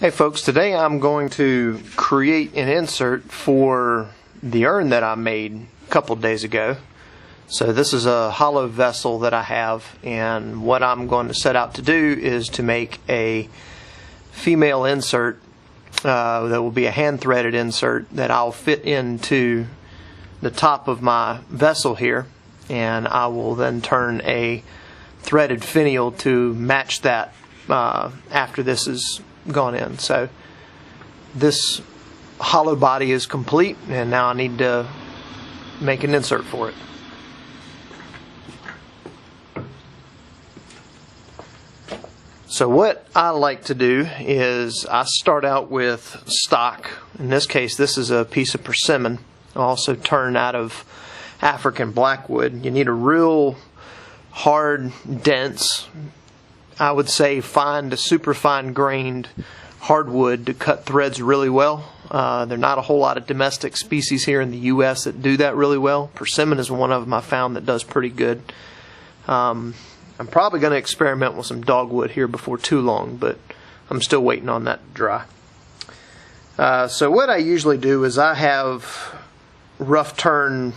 Hey folks, today I'm going to create an insert for the urn that I made a couple of days ago. So this is a hollow vessel that I have, and what I'm going to set out to do is to make a female insert that will be a hand threaded insert that I'll fit into the top of my vessel here, and I will then turn a threaded finial to match that after this is gone in. So this hollow body is complete, and now I need to make an insert for it. So what I like to do is I start out with stock. In this case, this is a piece of persimmon, also turned out of African blackwood. You need a real hard, dense, I would say fine to super fine grained hardwood to cut threads really well. There are not a whole lot of domestic species here in the U.S. that do that really well. Persimmon is one of them I found that does pretty good. I'm probably going to experiment with some dogwood here before too long, but I'm still waiting on that to dry. So what I usually do is I have rough turn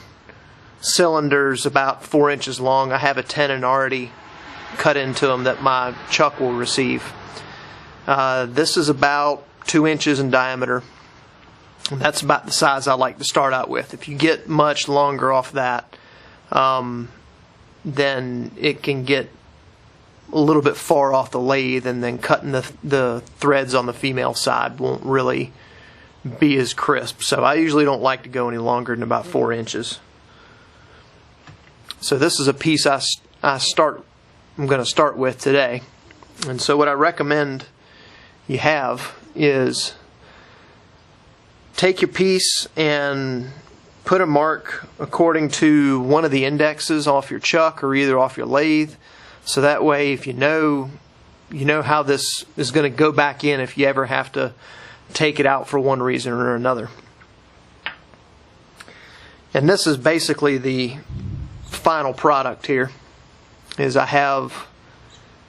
cylinders about 4 inches long. I have a tenon already cut into them that my chuck will receive. This is about 2 inches in diameter. And that's about the size I like to start out with. If you get much longer off that, then it can get a little bit far off the lathe, and then cutting the threads on the female side won't really be as crisp. So I usually don't like to go any longer than about 4 inches. So this is a piece I'm going to start with today. And so what I recommend you have is take your piece and put a mark according to one of the indexes off your chuck or either off your lathe, so that way if you know how this is going to go back in if you ever have to take it out for one reason or another. And this is basically the final product here. Is I have,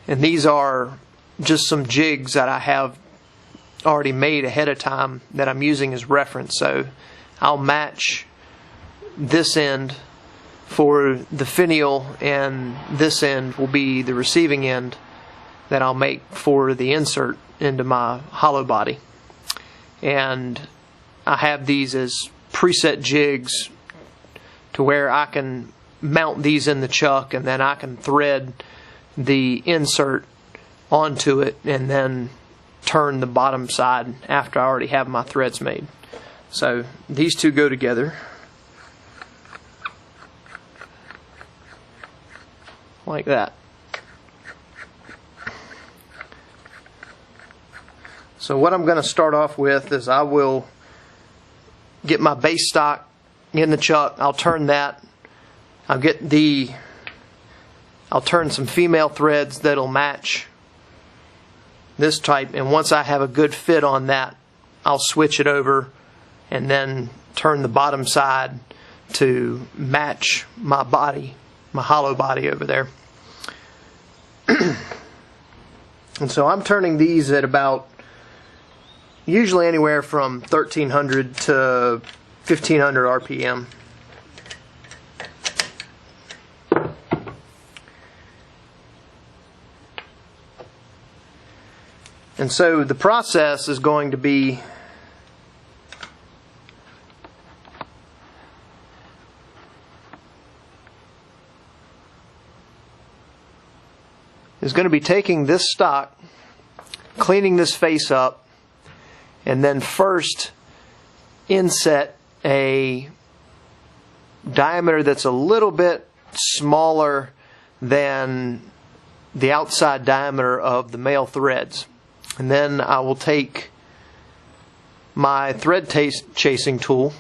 and these are just some jigs that I have already made ahead of time that I'm using as reference. So I'll match this end for the finial, and this end will be the receiving end that I'll make for the insert into my hollow body. And I have these as preset jigs to where I can mount these in the chuck, and then I can thread the insert onto it and then turn the bottom side after I already have my threads made. So these two go together like that. So what I'm going to start off with is I will get my base stock in the chuck. I'll turn that. I'll turn some female threads that'll match this type, and once I have a good fit on that, I'll switch it over and then turn the bottom side to match my body, my hollow body over there. And so I'm turning these at about usually anywhere from 1300 to 1500 RPM. And so the process is going to be taking this stock, cleaning this face up, and then first inset a diameter that's a little bit smaller than the outside diameter of the male threads. And then I will take my thread chasing tool,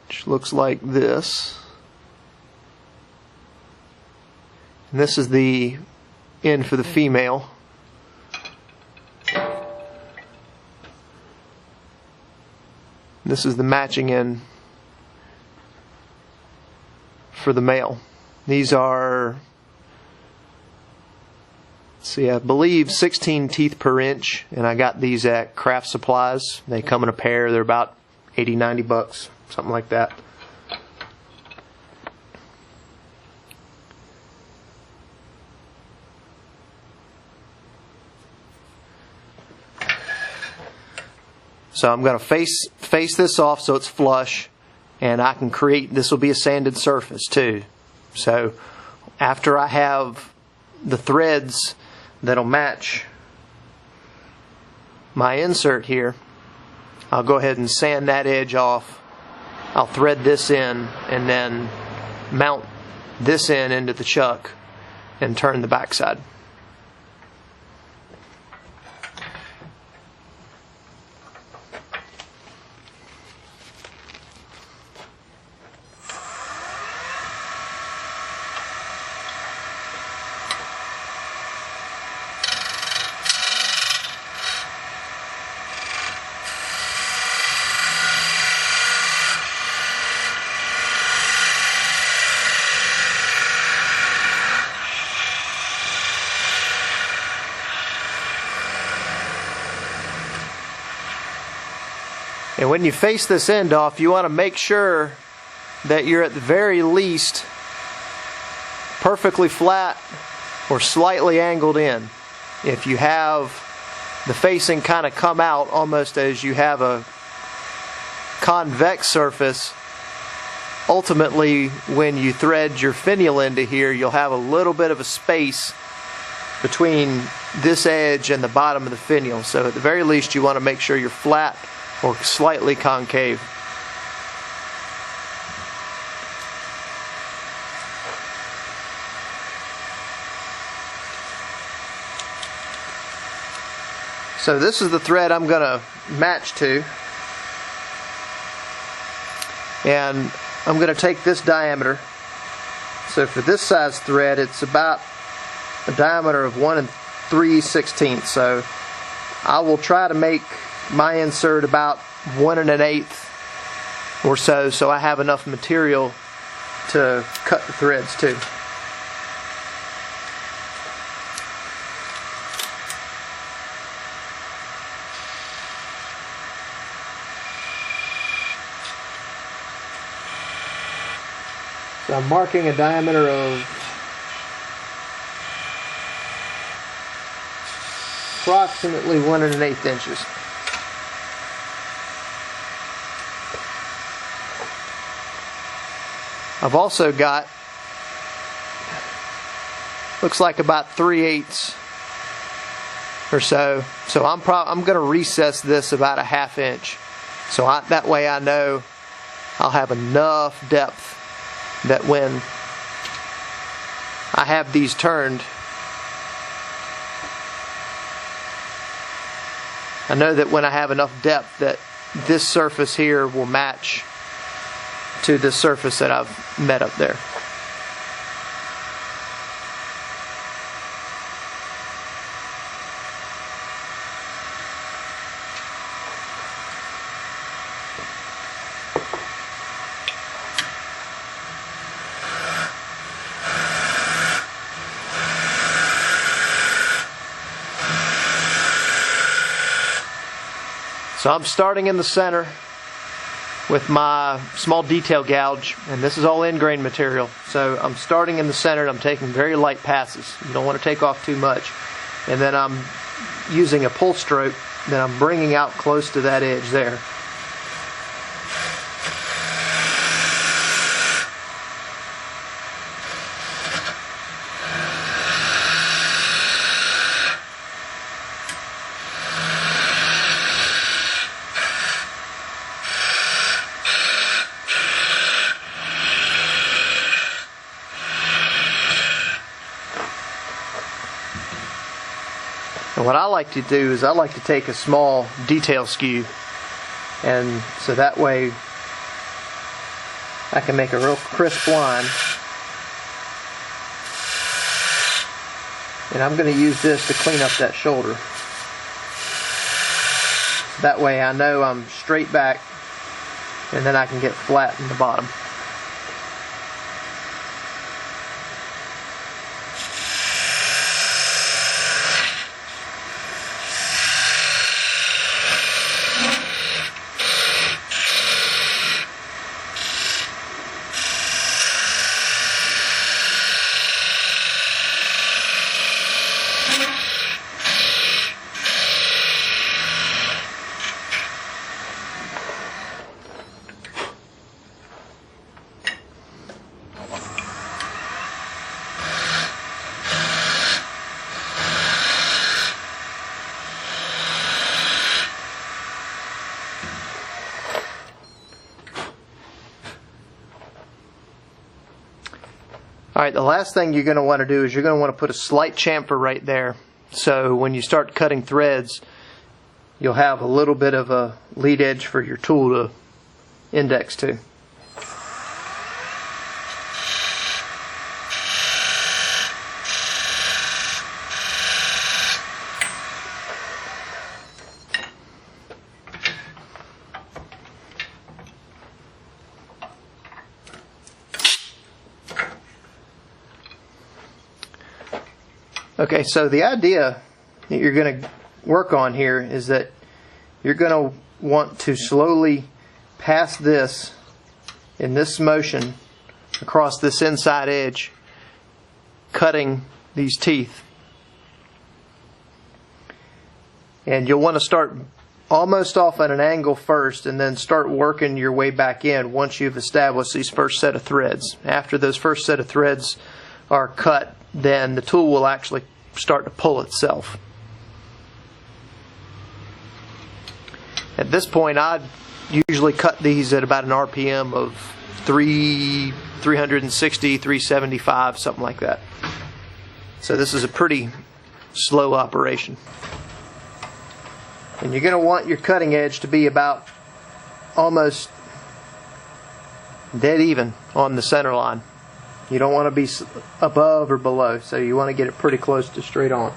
which looks like this. And this is the end for the female. This is the matching end for the male. These are See, I believe 16 teeth per inch, and I got these at Craft Supplies. They come in a pair. They're about 80, 90 bucks, something like that. So I'm going to face this off so it's flush, and I can create, this will be a sanded surface too. So after I have the threads that'll match my insert here, I'll go ahead and sand that edge off. I'll thread this in and then mount this end into the chuck and turn the backside. And when you face this end off, you want to make sure that you're at the very least perfectly flat or slightly angled in. If you have the facing kind of come out almost as you have a convex surface, ultimately when you thread your finial into here, you'll have a little bit of a space between this edge and the bottom of the finial. So at the very least you want to make sure you're flat or slightly concave. So this is the thread I'm going to match to, and I'm going to take this diameter. So for this size thread, it's about a diameter of 1 3/16. So I will try to make my insert about 1 1/8 or so, so I have enough material to cut the threads to. So I'm marking a diameter of approximately 1 1/8 inches. I've also got, looks like about 3/8 or so. So I'm going to recess this about a 1/2 inch. So that way I know I'll have enough depth that when I have these turned, I know that when I have enough depth that this surface here will match to the surface that I've met up there. So I'm starting in the center with my small detail gouge, and this is all in-grain material. So I'm starting in the center and I'm taking very light passes. You don't want to take off too much. And then I'm using a pull stroke that I'm bringing out close to that edge there. And what I like to do is I like to take a small detail skew, and so that way I can make a real crisp line. And I'm going to use this to clean up that shoulder. That way I know I'm straight back, and then I can get flat in the bottom. Alright, the last thing you're going to want to do is you're going to want to put a slight chamfer right there. So when you start cutting threads, you'll have a little bit of a lead edge for your tool to index to. Okay, so the idea that you're going to work on here is that you're going to want to slowly pass this in this motion across this inside edge, cutting these teeth. And you'll want to start almost off at an angle first and then start working your way back in once you've established these first set of threads. After those first set of threads are cut, then the tool will actually start to pull itself. At this point, I'd usually cut these at about an RPM of 360, 375, something like that. So this is a pretty slow operation. And you're going to want your cutting edge to be about almost dead even on the center line. You don't want to be above or below, so you want to get it pretty close to straight on.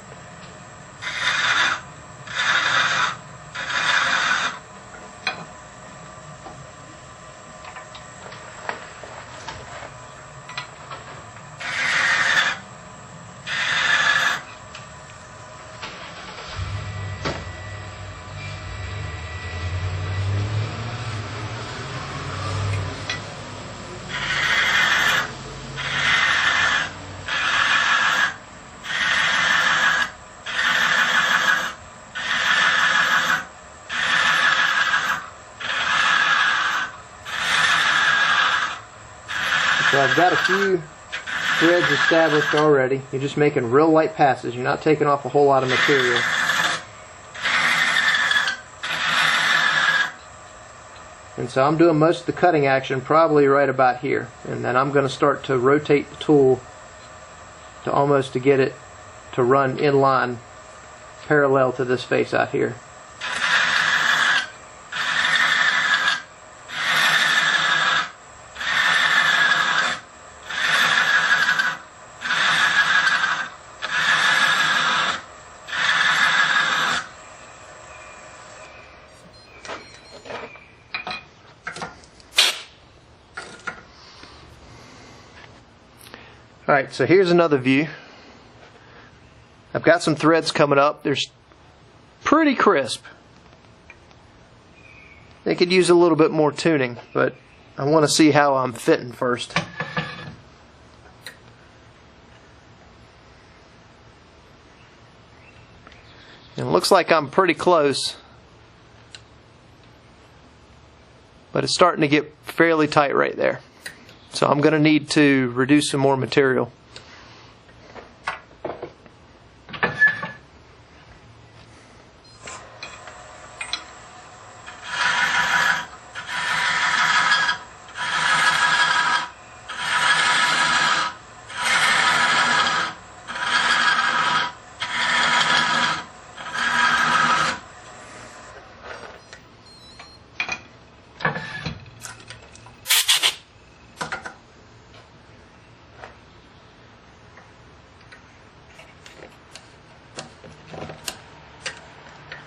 So I've got a few threads established already. You're just making real light passes. You're not taking off a whole lot of material. And so I'm doing most of the cutting action probably right about here. And then I'm going to start to rotate the tool to almost to get it to run in line parallel to this face out here. Alright, so here's another view. I've got some threads coming up. They're pretty crisp. They could use a little bit more tuning, but I want to see how I'm fitting first. And it looks like I'm pretty close, but it's starting to get fairly tight right there. So I'm going to need to reduce some more material.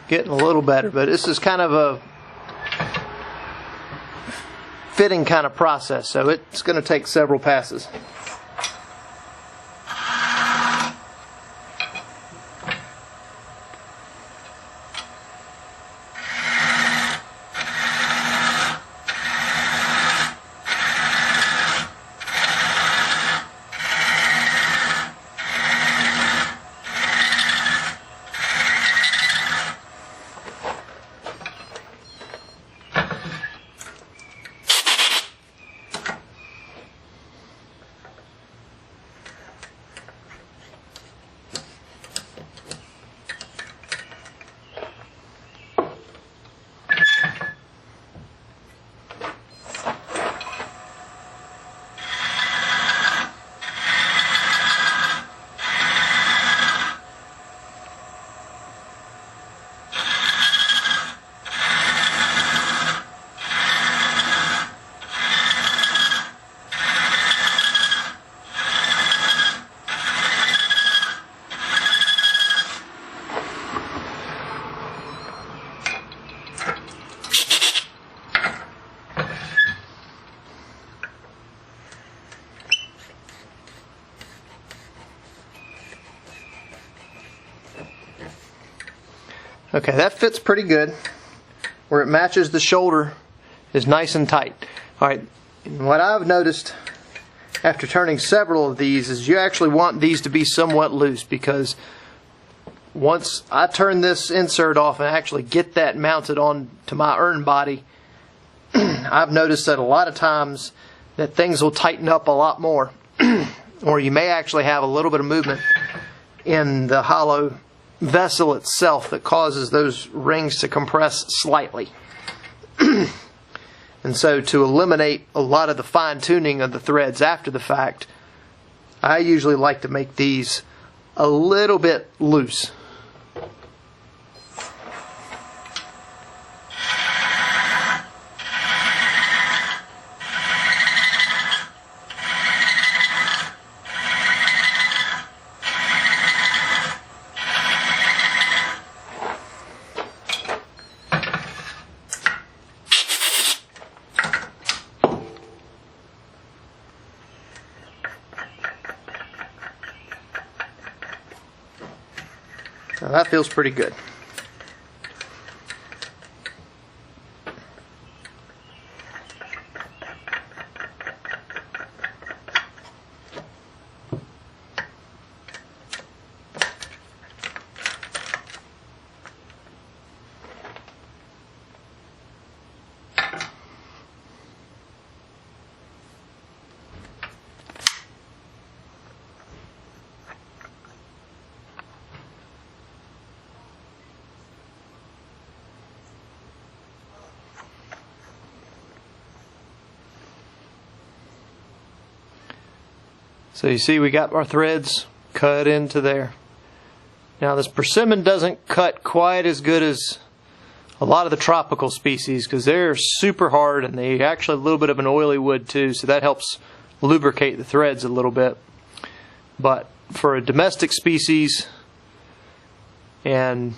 Getting a little better, but this is kind of a fitting kind of process, so it's going to take several passes. Okay, that fits pretty good. Where it matches the shoulder is nice and tight. Alright, what I've noticed after turning several of these is you actually want these to be somewhat loose, because once I turn this insert off and actually get that mounted on to my urn body, I've noticed that a lot of times that things will tighten up a lot more, or you may actually have a little bit of movement in the hollow vessel itself that causes those rings to compress slightly. And so to eliminate a lot of the fine-tuning of the threads after the fact, I usually like to make these a little bit loose. Now that feels pretty good. So you see we got our threads cut into there. Now this persimmon doesn't cut quite as good as a lot of the tropical species, because they're super hard and they actually a little bit of an oily wood too, so that helps lubricate the threads a little bit. But for a domestic species and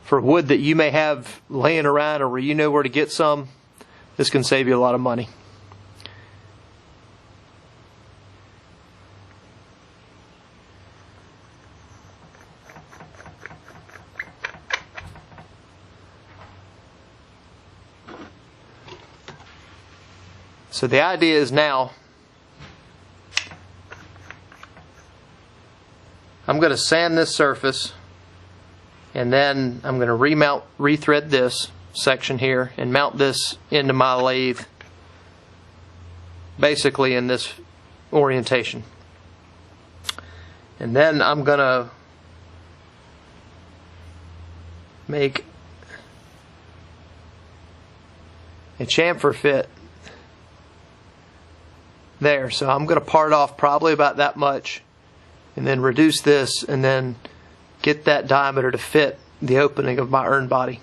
for wood that you may have laying around or where you know where to get some, this can save you a lot of money. So the idea is now I'm going to sand this surface, and then I'm going to rethread this section here and mount this into my lathe basically in this orientation. And then I'm going to make a chamfer fit there. So I'm going to part off probably about that much and then reduce this and then get that diameter to fit the opening of my urn body.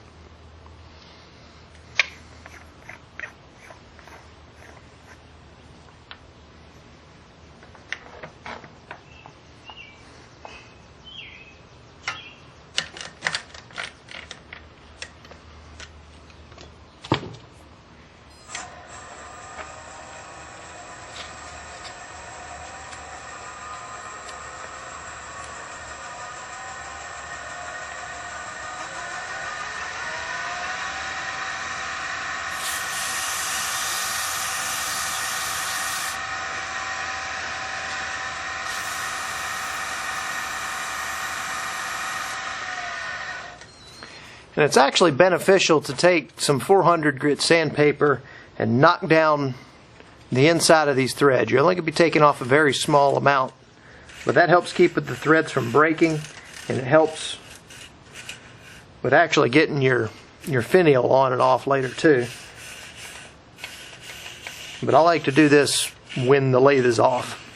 And it's actually beneficial to take some 400 grit sandpaper and knock down the inside of these threads. You're only going to be taking off a very small amount, but that helps keep the threads from breaking, and it helps with actually getting your finial on and off later too. But I like to do this when the lathe is off.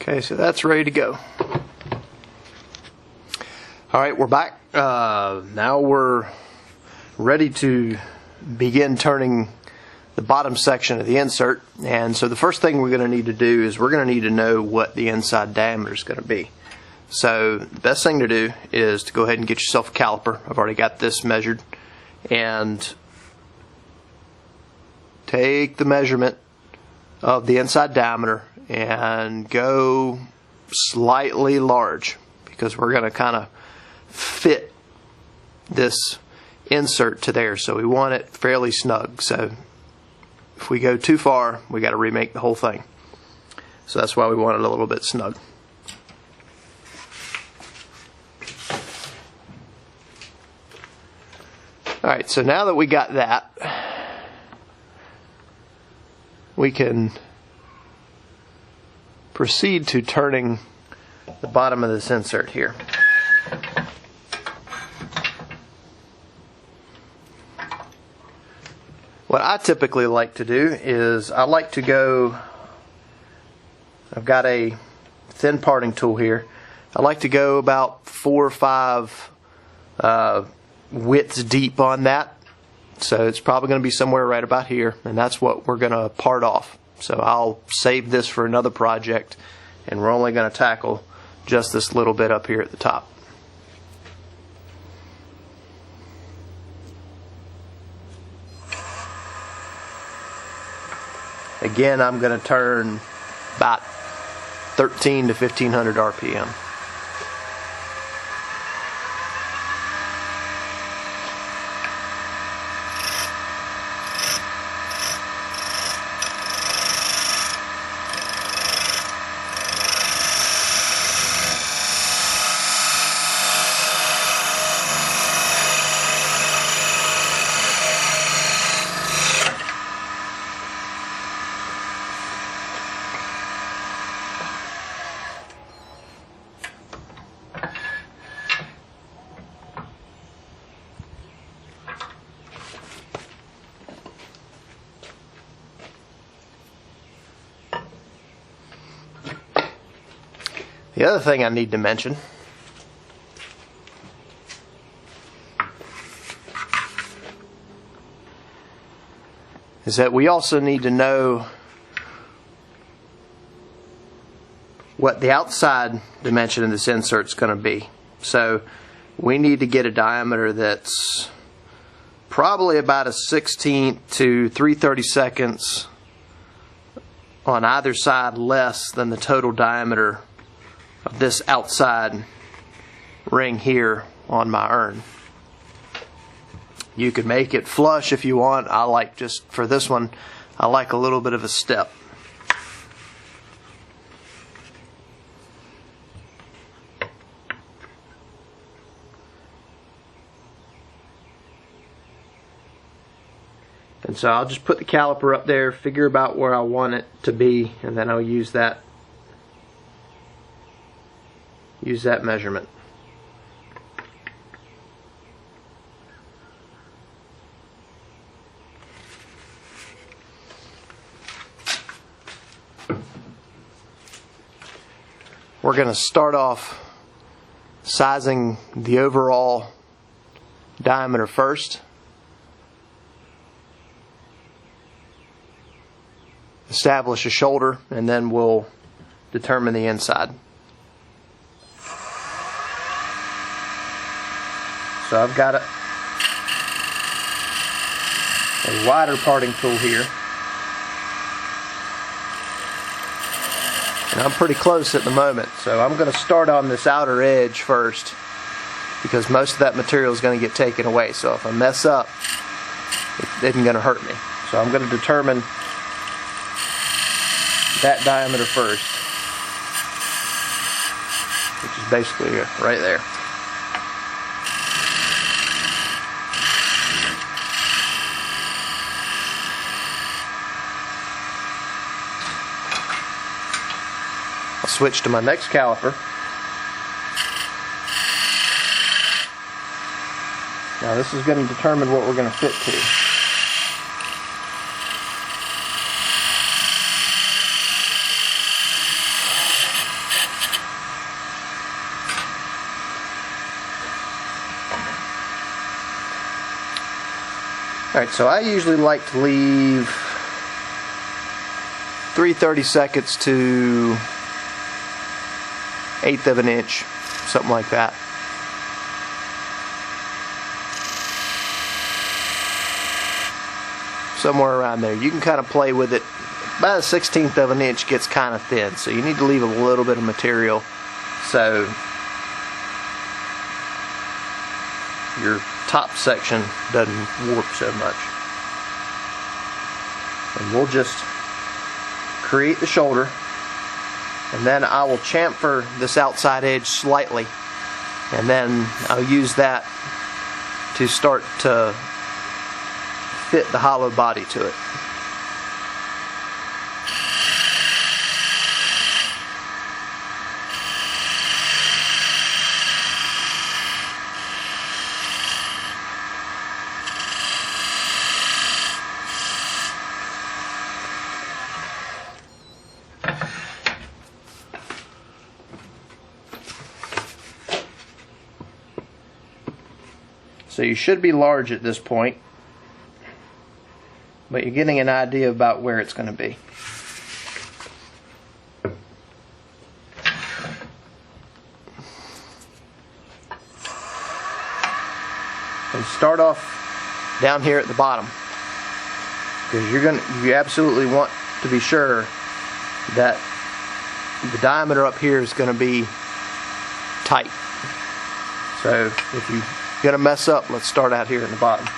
Okay, so that's ready to go. Alright, we're back. Now we're ready to begin turning the bottom section of the insert. And so the first thing we're going to need to do is we're going to need to know what the inside diameter is going to be. So the best thing to do is to go ahead and get yourself a caliper. I've already got this measured. And take the measurement of the inside diameter and go slightly large, because we're going to kind of fit this insert to there, so we want it fairly snug. So if we go too far, we got to remake the whole thing. So that's why we want it a little bit snug. Alright, so now that we got that, we can proceed to turning the bottom of this insert here. What I typically like to do is I like to go, I've got a thin parting tool here. I like to go about 4 or 5 widths deep on that. So it's probably going to be somewhere right about here, and that's what we're going to part off. So I'll save this for another project, and we're only going to tackle just this little bit up here at the top. Again, I'm going to turn about 13 to 1500 RPM. The other thing I need to mention is that we also need to know what the outside dimension of this insert is going to be. So we need to get a diameter that's probably about a 1/16 to 3/32 on either side less than the total diameter of this outside ring here on my urn. You could make it flush if you want. I like, just for this one, I like a little bit of a step. And so I'll just put the caliper up there, figure about where I want it to be, and then I'll use that measurement. We're going to start off sizing the overall diameter first. Establish a shoulder, and then we'll determine the inside. So I've got a wider parting tool here, and I'm pretty close at the moment, so I'm going to start on this outer edge first, because most of that material is going to get taken away. So if I mess up, it isn't going to hurt me. So I'm going to determine that diameter first, which is basically right there. I'll switch to my next caliper. Now this is going to determine what we're going to fit to. Alright, so I usually like to leave 3/32 to 1/8 of an inch, something like that. Somewhere around there. You can kind of play with it. About 1/16 of an inch gets kind of thin, so you need to leave a little bit of material so your top section doesn't warp so much. And we'll just create the shoulder, and then I will chamfer this outside edge slightly, and then I'll use that to start to fit the hollow body to it. So you should be large at this point, but you're getting an idea about where it's going to be. And start off down here at the bottom, because you absolutely want to be sure that the diameter up here is going to be tight. So if you're going to mess up, let's start out here in the bottom.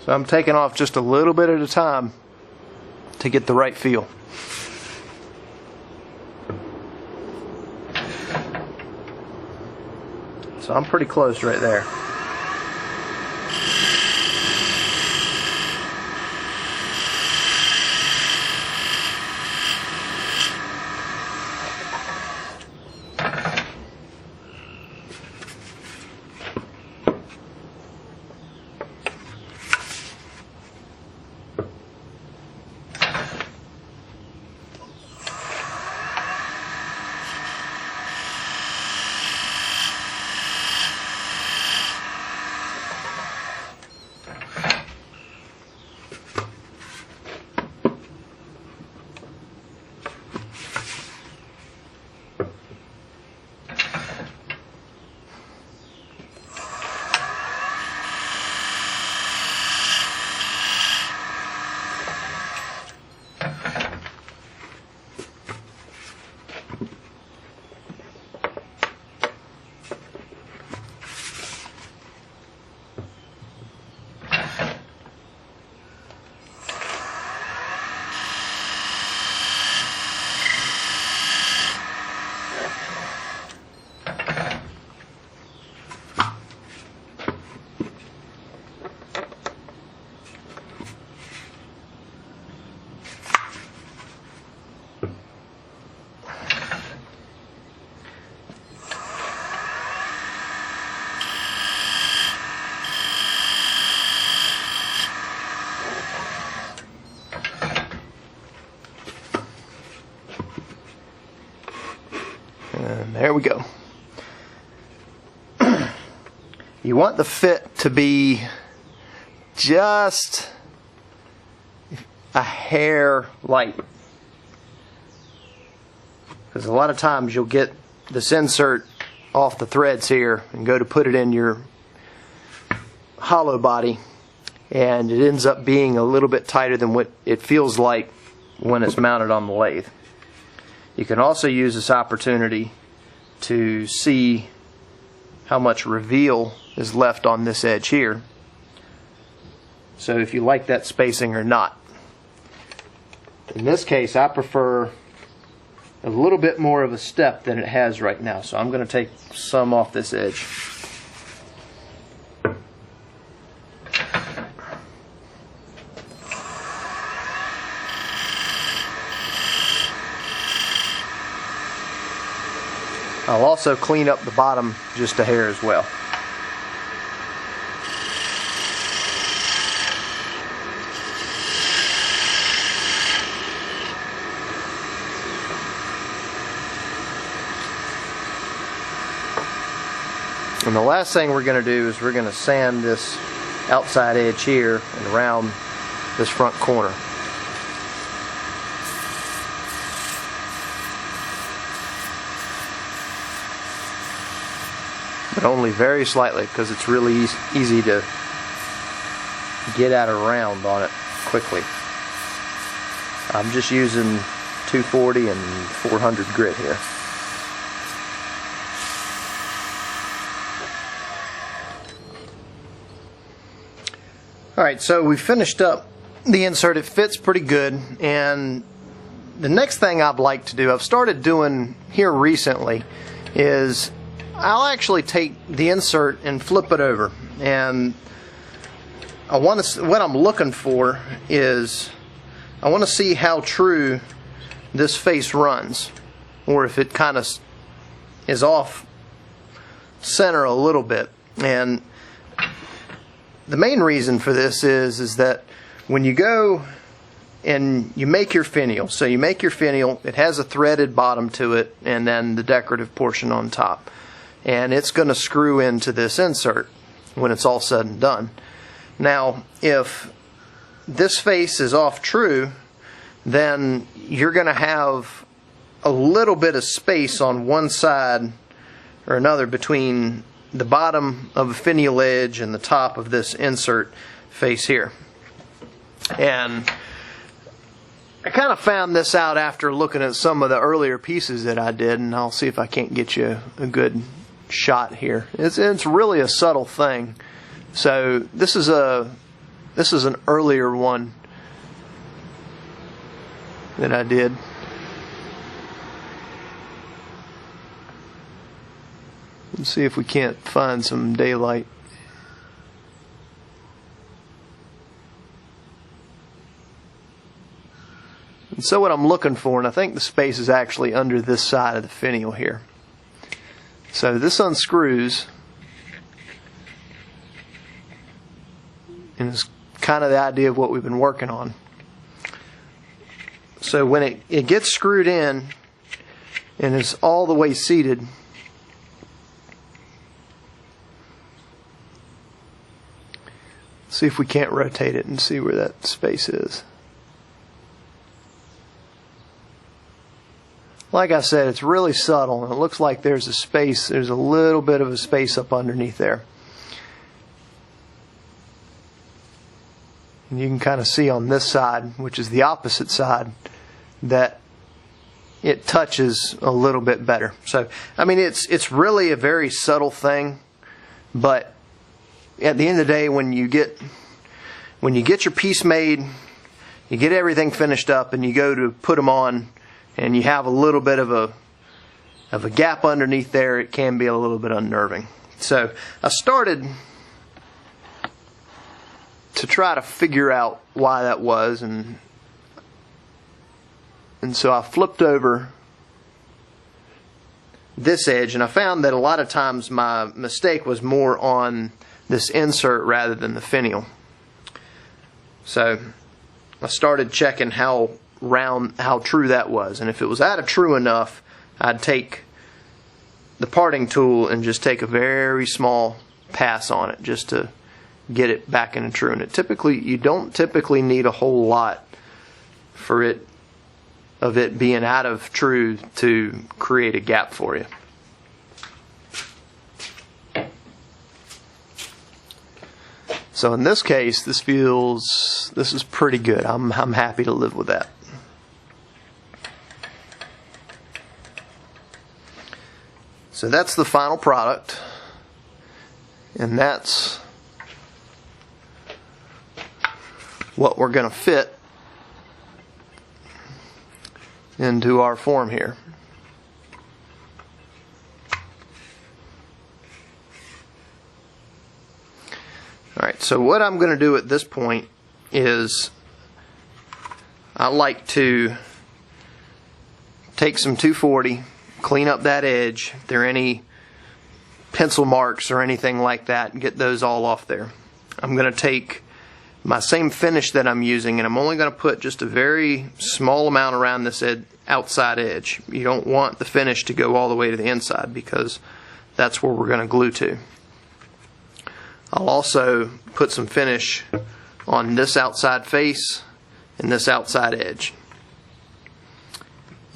So I'm taking off just a little bit at a time to get the right feel. So I'm pretty close right there. And there we go. You want the fit to be just a hair light, because a lot of times you'll get this insert off the threads here and go to put it in your hollow body, and it ends up being a little bit tighter than what it feels like when it's mounted on the lathe. You can also use this opportunity to see how much reveal is left on this edge here. So if you like that spacing or not. In this case, I prefer a little bit more of a step than it has right now. So I'm going to take some off this edge. I'll also clean up the bottom just a hair as well. And the last thing we're going to do is we're going to sand this outside edge here and around this front corner. But only very slightly, because it's really easy to get out around on it quickly. I'm just using 240 and 400 grit here. Alright, so we finished up the insert. It fits pretty good, and the next thing I'd like to do, I've started doing here recently, is I'll actually take the insert and flip it over, and what I'm looking for is I want to see how true this face runs, or if it kind of is off center a little bit. And the main reason for this is that when you go and you make your finial, so you make your finial, it has a threaded bottom to it and then the decorative portion on top. And it's going to screw into this insert when it's all said and done. Now, if this face is off true, then you're going to have a little bit of space on one side or another between the bottom of a finial edge and the top of this insert face here. And I kind of found this out after looking at some of the earlier pieces that I did, and I'll see if I can't get you a good shot here. It's really a subtle thing. So this is an earlier one that I did. Let's see if we can't find some daylight. And so what I'm looking for, and I think the space is actually under this side of the finial here. So this unscrews, and it's kind of the idea of what we've been working on. So when it gets screwed in and it's all the way seated, see if we can't rotate it and see where that space is. Like I said, it's really subtle, and it looks like there's a space, there's a little bit of a space up underneath there. And you can kind of see on this side, which is the opposite side, that it touches a little bit better. So, I mean, it's really a very subtle thing, but at the end of the day, when you get your piece made, you get everything finished up, and you go to put them on, and you have a little bit of a gap underneath there, it can be a little bit unnerving. So I started to try to figure out why that was, and so I flipped over this edge, and I found that a lot of times my mistake was more on this insert rather than the finial. So I started checking how true that was, and if it was out of true enough, I'd take the parting tool and just take a very small pass on it just to get it back into true. And you don't typically need a whole lot for it being out of true to create a gap for you. So in this case, this is pretty good. I'm happy to live with that. So that's the final product, and that's what we're going to fit into our form here. Alright, so what I'm going to do at this point is I like to take some 240, clean up that edge, if there are any pencil marks or anything like that, get those all off there. I'm going to take my same finish that I'm using, and I'm only going to put just a very small amount around this outside edge. You don't want the finish to go all the way to the inside because that's where we're going to glue to. I'll also put some finish on this outside face and this outside edge.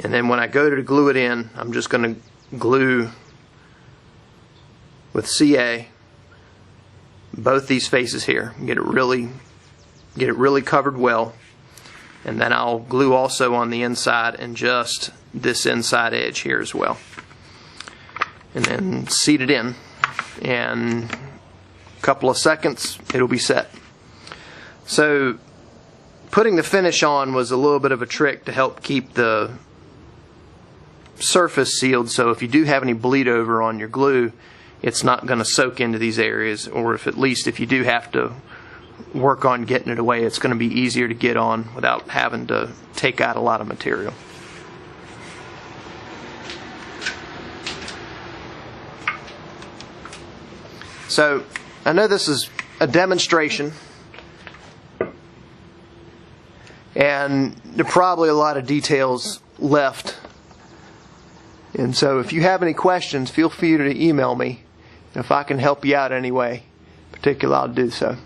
And then when I go to glue it in, I'm just going to glue with CA both these faces here. Get it really covered well. And then I'll glue also on the inside and just this inside edge here as well. And then seat it in. And a couple of seconds, it'll be set. So putting the finish on was a little bit of a trick to help keep the surface sealed, so if you do have any bleed over on your glue, it's not going to soak into these areas, or if you do have to work on getting it away, it's going to be easier to get on without having to take out a lot of material. So I know this is a demonstration, and there are probably a lot of details left. And so if you have any questions, feel free to email me. If I can help you out in any way particular, I'll do so.